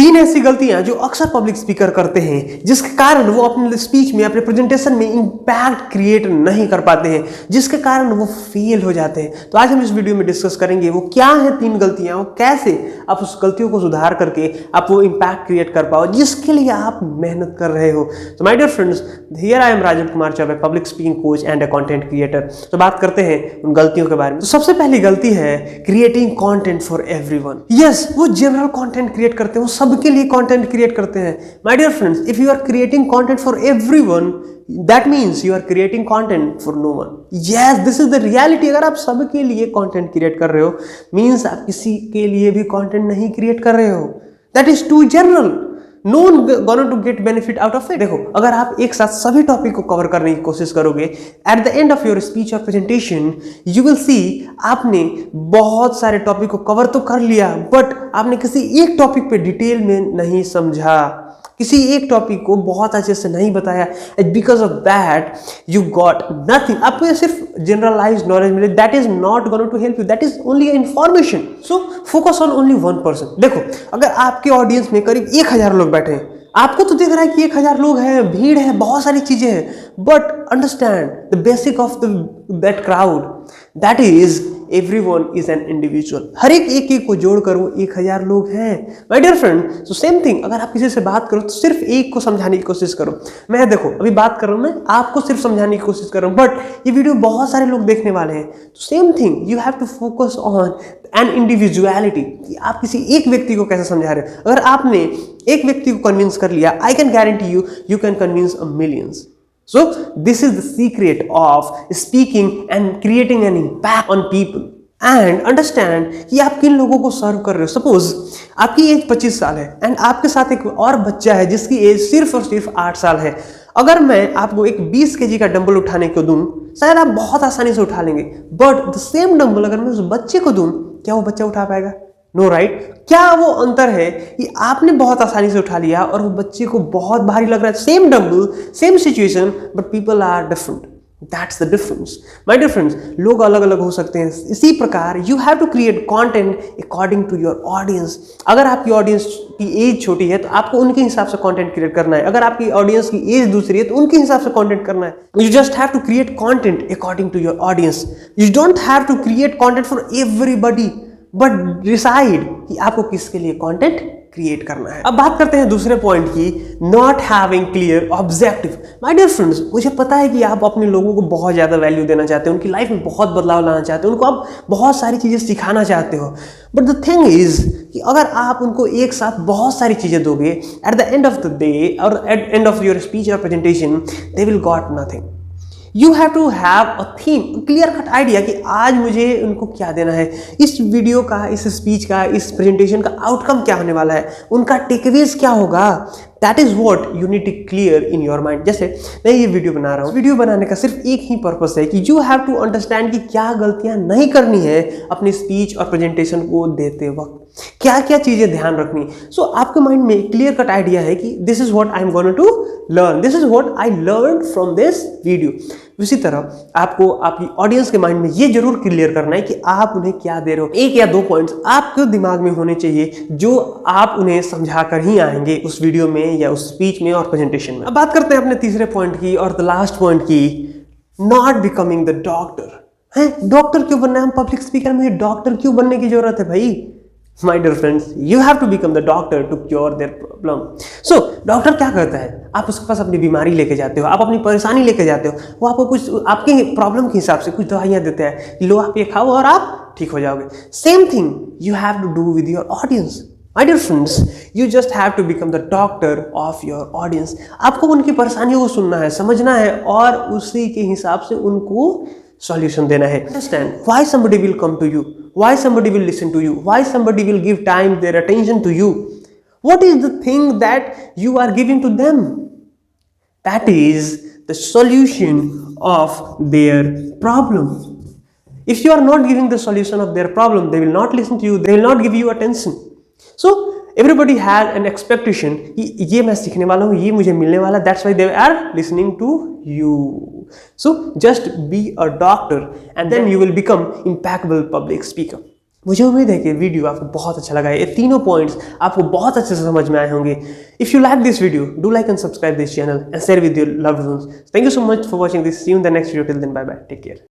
तीन ऐसी गलतियां जो अक्सर पब्लिक स्पीकर करते हैं जिसके कारण वो अपने स्पीच में अपने प्रेजेंटेशन में इंपैक्ट क्रिएट नहीं कर पाते हैं, जिसके कारण वो फेल हो जाते हैं। तो आज हम इस वीडियो में डिस्कस करेंगे वो क्या है तीन गलतियां, वो कैसे आप उस गलतियों को सुधार करके आप वो इंपैक्ट क्रिएट कर पाओ जिसके लिए आप मेहनत कर रहे हो। तो my dear friends, here I am Rajan Kumar Choubey, public speaking coach and a content creator. तो बात करते हैं उन गलतियों के बारे में। तो सबसे पहली गलती है creating content for everyone. Yes, वो जनरल कंटेंट क्रिएट करते हैं, वो सबके लिए कंटेंट क्रिएट करते हैं। My dear friends, if you are creating content for everyone, that means you are creating content for no one. Yes, this is the reality. अगर आप सबके लिए कंटेंट क्रिएट कर रहे हो, means आप किसी के लिए भी कंटेंट नहीं क्रिएट कर रहे हो. That is too general. No one gonna to get benefit out of it. देखो, अगर आप एक साथ सभी टॉपिक को कवर करने की कोशिश करोगे, at the end of your speech or presentation, you will see आपने बहुत सारे टॉपिक को कवर तो कर लिया, बट आपने किसी एक टॉपिक पे डिटेल में नहीं समझा, किसी एक टॉपिक को बहुत अच्छे से नहीं बताया, because of that you got nothing. आपको सिर्फ जनरलाइज्ड नॉलेज मिले, that is not going to help you, that is only information. So focus on only one person. देखो, अगर आपके ऑडियंस में करीब 1000 लोग बैठे हैं, आपको तो दिख रहा है कि 1000 लोग हैं, भीड़ है, बहुत सारी चीजें हैं, but understand the basic of that crowd, that is everyone is an individual. हर एक को जोड़कर वो 1000 लोग हैं। My dear friend, so same thing, अगर आप किसी से बात करो तो सिर्फ एक को समझाने की कोशिश करो। मैं देखो अभी बात कर रहा हूं, मैं आपको सिर्फ समझाने की कोशिश कर रहा हूं, बट ये वीडियो बहुत सारे लोग देखने वाले हैं। तो same thing, you have to focus on an individuality, कि आप किसी एक व्यक्ति को कैसे समझा रहे हो। अगर आपने एक व्यक्ति को कन्विंस कर लिया, I can guarantee you, you can convince a millions. So this is the secret of speaking and creating an impact on people. And understand कि आप किन लोगों को सर्व कर रहे हो। सपोज आपकी एज 25 साल है एंड आपके साथ एक और बच्चा है जिसकी एज सिर्फ और सिर्फ 8 साल है। अगर मैं आपको एक 20 kg का डंबल उठाने को दूं, शायद आप बहुत आसानी से उठा लेंगे, बट द सेम डंबल अगर मैं उस बच्चे को दूं, क्या वो बच्चा उठा पाएगा? No right. क्या वो अंतर है कि आपने बहुत आसानी से उठा लिया और वो बच्चे को बहुत भारी लग रहा है? Same dumbbell, same situation, but people are different. That's the difference. My dear friends, लोग अलग अलग हो सकते हैं। इसी प्रकार you have to create content according to your audience. अगर आपकी ऑडियंस की एज छोटी है तो आपको उनके हिसाब से कंटेंट क्रिएट करना है। अगर आपकी ऑडियंस की एज दूसरी है तो उनके हिसाब से कंटेंट करना है। You just have to create content according to your audience. You don't have to create content for everybody, but decide कि आपको किसके लिए कंटेंट क्रिएट करना है। अब बात करते हैं दूसरे पॉइंट की, not having clear objective. My dear friends, मुझे पता है कि आप अपने लोगों को बहुत ज्यादा वैल्यू देना चाहते हो, उनकी लाइफ में बहुत बदलाव लाना चाहते हो, उनको आप बहुत सारी चीजें सिखाना चाहते हो, बट द थिंग इज कि अगर आप उनको एक साथ बहुत सारी चीजें दोगे, at the end of the day और at end of your speech और presentation, they will got nothing. You have to have a theme, clear cut idea कि आज मुझे उनको क्या देना है, इस वीडियो का, इस स्पीच का, इस प्रेजेंटेशन का आउटकम क्या होने वाला है, उनका टेकअवेज क्या होगा। That is what you need to clear in your mind. जैसे मैं ये वीडियो बना रहा हूँ, वीडियो बनाने का सिर्फ एक ही पर्पस है कि यू हैव टू अंडरस्टैंड कि क्या गलतियां नहीं करनी है अपनी स्पीच और प्रेजेंटेशन को देते वक्त, क्या क्या चीजें ध्यान रखनी। सो आपके माइंड में क्लियर कट आइडिया है कि this is what I am going to learn, this is what I learn from this video. इसी तरह आपको आपकी ऑडियंस के माइंड में ये जरूर क्लियर करना है कि आप उन्हें क्या दे रहे हो। एक या दो पॉइंट्स आपके दिमाग में होने चाहिए जो आप उन्हें समझा कर ही आएंगे उस वीडियो में या उस स्पीच में और प्रेजेंटेशन में। अब बात करते हैं अपने तीसरे पॉइंट की और द लास्ट पॉइंट की, नॉट बिकमिंग द डॉक्टर। है, डॉक्टर क्यों बनना है? हम पब्लिक स्पीकर में डॉक्टर क्यों बनने की जरूरत है भाई? My dear friends, you have to become the doctor to cure their problem. So, doctor क्या करता है? आप उसके पास अपनी बीमारी लेके जाते हो, आप अपनी परेशानी लेके जाते हो, वो आपको कुछ आपके प्रॉब्लम के हिसाब से कुछ दवाइयाँ देते हैं, लो आप ये खाओ और आप ठीक हो जाओगे। Same thing you have to do with your audience. My dear friends, you just have to become the doctor of your audience. आपको उनकी परेशानियों को सुनना है, समझना है और उसी के हिसाब से उनको solution देना है। Understand why somebody will come to you, why somebody will listen to you, why somebody will give time, their attention to you. What is the thing that you are giving to them? That is the solution of their problem. If you are not giving the solution of their problem, they will not listen to you, they will not give you attention. So everybody has an expectation कि ये मैं सीखने वाला हूँ, ये मुझे मिलने वाला, that's why they are listening to you. So just be a doctor and then you will become impeccable public speaker. मुझे उम्मीद है कि वीडियो आपको बहुत अच्छा लगा है। ये तीनों पॉइंट्स आपको बहुत अच्छे से समझ में आए होंगे। If you like this video, do like and subscribe this channel and share with your loved ones. Thank you so much for watching this. See you in the next video. Till then, bye bye, take care.